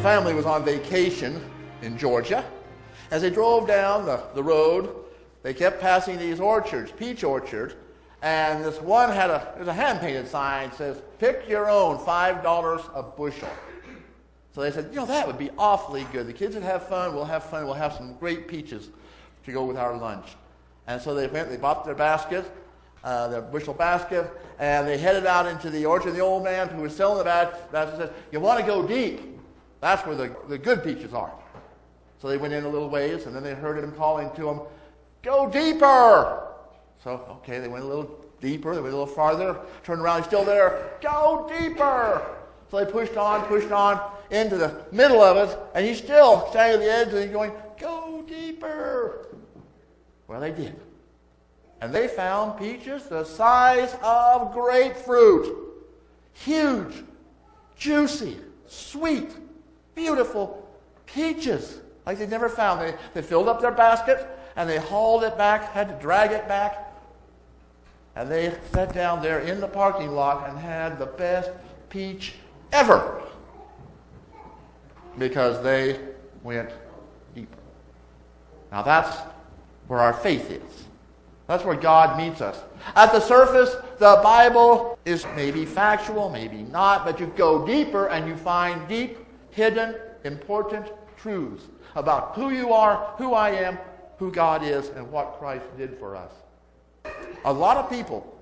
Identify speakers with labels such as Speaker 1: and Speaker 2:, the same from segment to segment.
Speaker 1: family was on vacation in Georgia. As they drove down the road, they kept passing these orchards, peach orchards, and this one there's a hand-painted sign that says, "Pick your own, $5 a bushel." So they said, that would be awfully good. The kids would have fun, we'll have some great peaches to go with our lunch. And so they bought their basket, their bushel basket, and they headed out into the orchard. The old man who was selling the basket said, "You want to go deep. That's where the good peaches are." So they went in a little ways, and then they heard him calling to them, "Go deeper." So, okay, they went a little deeper, they went a little farther, turned around, he's still there. "Go deeper." So they pushed on into the middle of it, and he's still standing at the edge, and he's going, "Go deeper." Well, they did. And they found peaches the size of grapefruit. Huge, juicy, sweet, beautiful peaches like they'd never found. They filled up their basket, and they hauled it back, had to drag it back. And they sat down there in the parking lot and had the best peach ever. Because they went deeper. Now that's where our faith is. That's where God meets us. At the surface, the Bible is maybe factual, maybe not, but you go deeper and you find deep, hidden, important truths about who you are, who I am, who God is, and what Christ did for us. A lot of people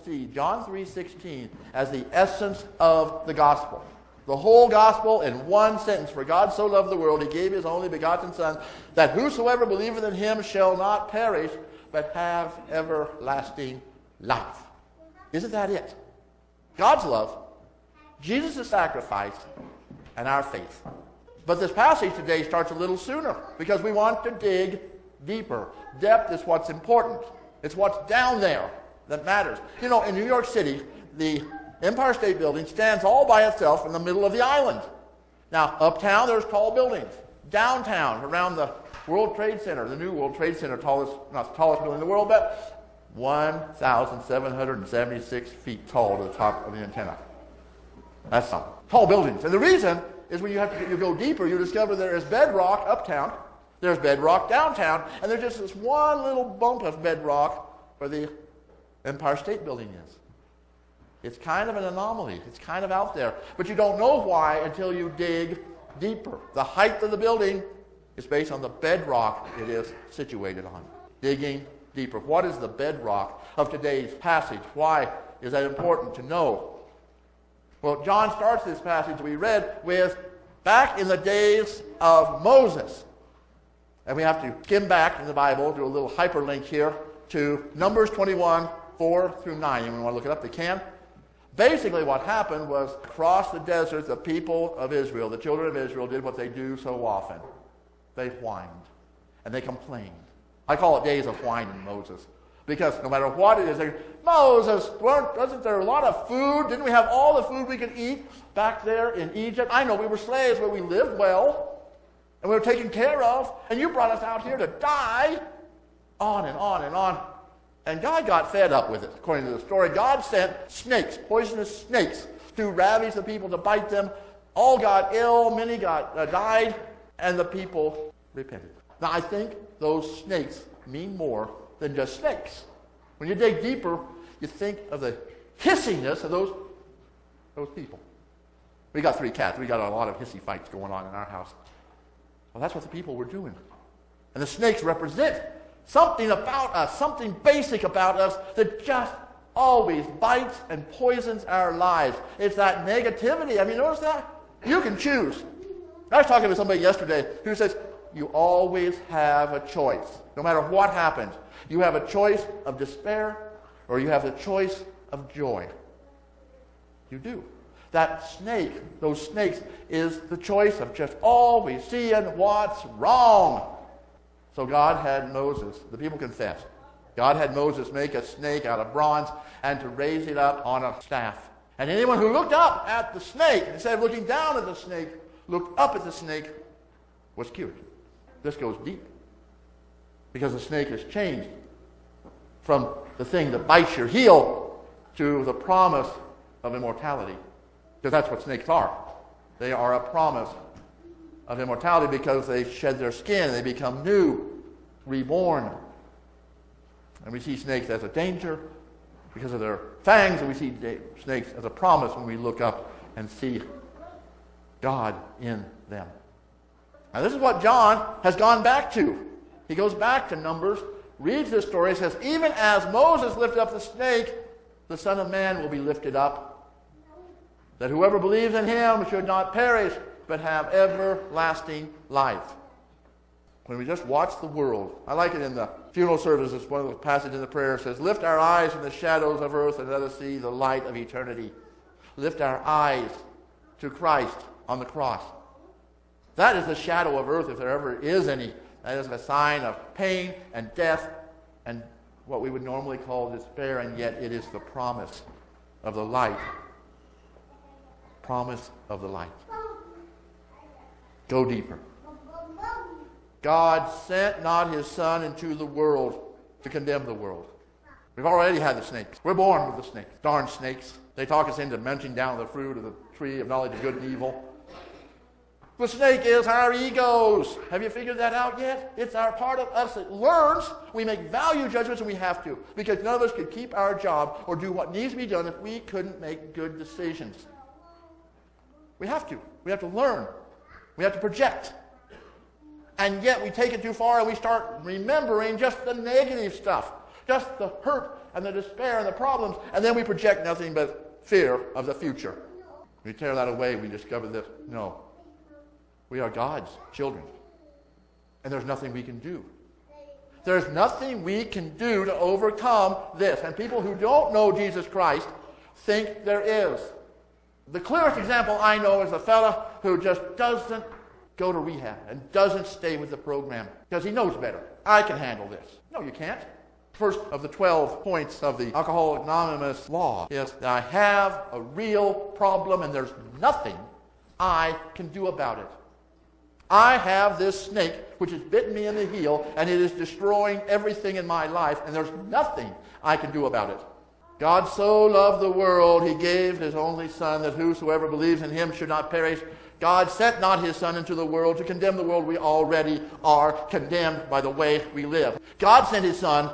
Speaker 1: see John 3:16 as the essence of the gospel. The whole gospel in one sentence. For God so loved the world, he gave his only begotten Son, that whosoever believeth in him shall not perish, but have everlasting life. Isn't that it? God's love, Jesus' sacrifice, and our faith. But this passage today starts a little sooner because we want to dig deeper. Depth is what's important. It's what's down there that matters. In New York City, the Empire State Building stands all by itself in the middle of the island. Now, uptown, there's tall buildings. Downtown, around the World Trade Center, the new World Trade Center, not the tallest building in the world, but 1,776 feet tall to the top of the antenna. That's something. Tall buildings. And the reason is when you go deeper, you discover there is bedrock uptown, there's bedrock downtown, and there's just this one little bump of bedrock where the Empire State Building is. It's kind of an anomaly. It's kind of out there. But you don't know why until you dig deeper. The height of the building is based on the bedrock it is situated on. Digging deeper. What is the bedrock of today's passage? Why is that important to know? Well, John starts this passage we read with back in the days of Moses. And we have to skim back in the Bible, do a little hyperlink here to Numbers 21, 4 through 9. Anyone want to look it up? They can. Basically what happened was across the desert, the people of Israel, the children of Israel, did what they do so often. They whined and they complained. I call it days of whining Moses. Because no matter what it is, Moses, wasn't there a lot of food? Didn't we have all the food we could eat back there in Egypt? I know we were slaves, but we lived well. And we were taken care of. And you brought us out here to die. On and on and on. And God got fed up with it, according to the story. God sent snakes, poisonous snakes, to ravage the people, to bite them. All got ill, many died, and the people repented. Now, I think those snakes mean more than just snakes. When you dig deeper, you think of the hissiness of those people. We got 3 cats. We got a lot of hissy fights going on in our house. Well, that's what the people were doing. And the snakes represent something about us, something basic about us that just always bites and poisons our lives. It's that negativity. I mean, notice that? You can choose. I was talking to somebody yesterday who says, you always have a choice. No matter what happens, you have a choice of despair or you have the choice of joy. You do. That snake, those snakes, is the choice of just always seeing what's wrong. So God had Moses, the people confessed, God had Moses make a snake out of bronze and to raise it up on a staff. And anyone who looked up at the snake, instead of looking down at the snake, looked up at the snake, was cured. This goes deep. Because the snake has changed from the thing that bites your heel to the promise of immortality. Because that's what snakes are. They are a promise of immortality because they shed their skin, they become new, reborn. And we see snakes as a danger because of their fangs, and we see snakes as a promise when we look up and see God in them. Now this is what John has gone back to. He goes back to Numbers, reads this story, and says, even as Moses lifted up the snake, the Son of Man will be lifted up, that whoever believes in him should not perish, but have everlasting life. When we just watch the world, I like it in the funeral service, it's one of the passages in the prayer, says, lift our eyes from the shadows of earth and let us see the light of eternity. Lift our eyes to Christ on the cross. That is the shadow of earth, if there ever is any. That is a sign of pain and death and what we would normally call despair, and yet it is the promise of the light. Promise of the light. Go deeper. God sent not his Son into the world to condemn the world. We've already had the snakes. We're born with the snakes. Darn snakes. They talk us into munching down the fruit of the tree of knowledge of good and evil. The snake is our egos. Have you figured that out yet? It's our part of us that learns. We make value judgments, and we have to, because none of us could keep our job or do what needs to be done if we couldn't make good decisions. We have to. We have to learn. We have to project. And yet we take it too far and we start remembering just the negative stuff, just the hurt and the despair and the problems, and then we project nothing but fear of the future. We tear that away, we discover that, no, we are God's children. And there's nothing we can do. There's nothing we can do to overcome this. And people who don't know Jesus Christ think there is. The clearest example I know is a fella who just doesn't go to rehab and doesn't stay with the program because he knows better. I can handle this. No, you can't. First of the 12 points of the Alcoholics Anonymous law is that I have a real problem and there's nothing I can do about it. I have this snake which has bitten me in the heel and it is destroying everything in my life, and there's nothing I can do about it. God so loved the world, he gave his only Son, that whosoever believes in him should not perish. God sent not his Son into the world to condemn the world. We already are condemned by the way we live. God sent his Son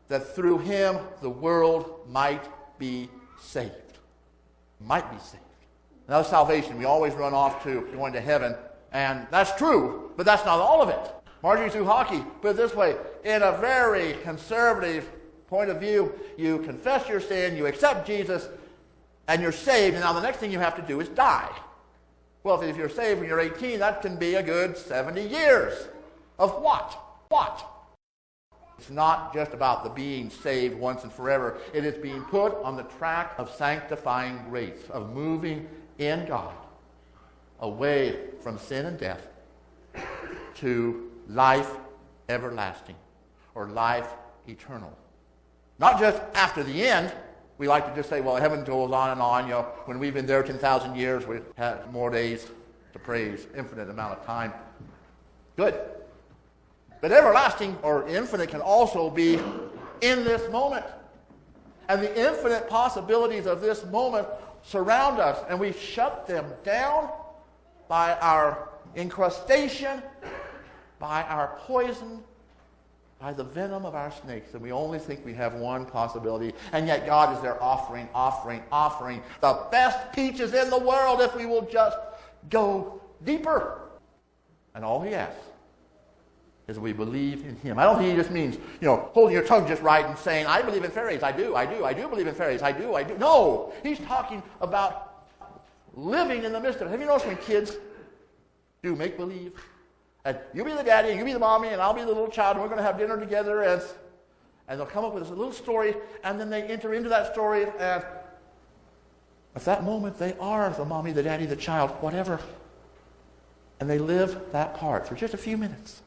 Speaker 1: that through him the world might be saved. Might be saved. Now, salvation, we always run off to going to heaven, and that's true, but that's not all of it. Marjorie Suhaki put it this way: in a very conservative point of view, you confess your sin, you accept Jesus, and you're saved, and now the next thing you have to do is die. Well, if you're saved when you're 18, that can be a good 70 years. Of what? What? It's not just about the being saved once and forever. It is being put on the track of sanctifying grace, of moving in God, away from sin and death to life everlasting, or life eternal. Not just after the end. We like to just say, well, heaven goes on and on. You know, when we've been there 10,000 years, we have more days to praise, infinite amount of time. Good. But everlasting or infinite can also be in this moment. And the infinite possibilities of this moment surround us, and we shut them down by our incrustation, by our poison, by the venom of our snakes, and we only think we have one possibility, and yet God is there offering the best peaches in the world if we will just go deeper. And all he asks is that we believe in him. I don't think he just means, holding your tongue just right and saying, I believe in fairies, I do believe in fairies, I do. No, he's talking about living in the midst of it. Have you noticed when kids do make-believe? And you be the daddy, and you be the mommy, and I'll be the little child, and we're going to have dinner together, and they'll come up with this little story, and then they enter into that story, and at that moment, they are the mommy, the daddy, the child, whatever. And they live that part for just a few minutes.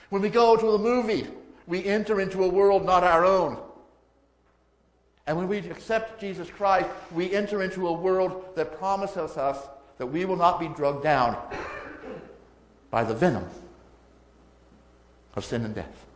Speaker 1: When we go to the movie, we enter into a world not our own. And when we accept Jesus Christ, we enter into a world that promises us that we will not be drugged down by the venom of sin and death.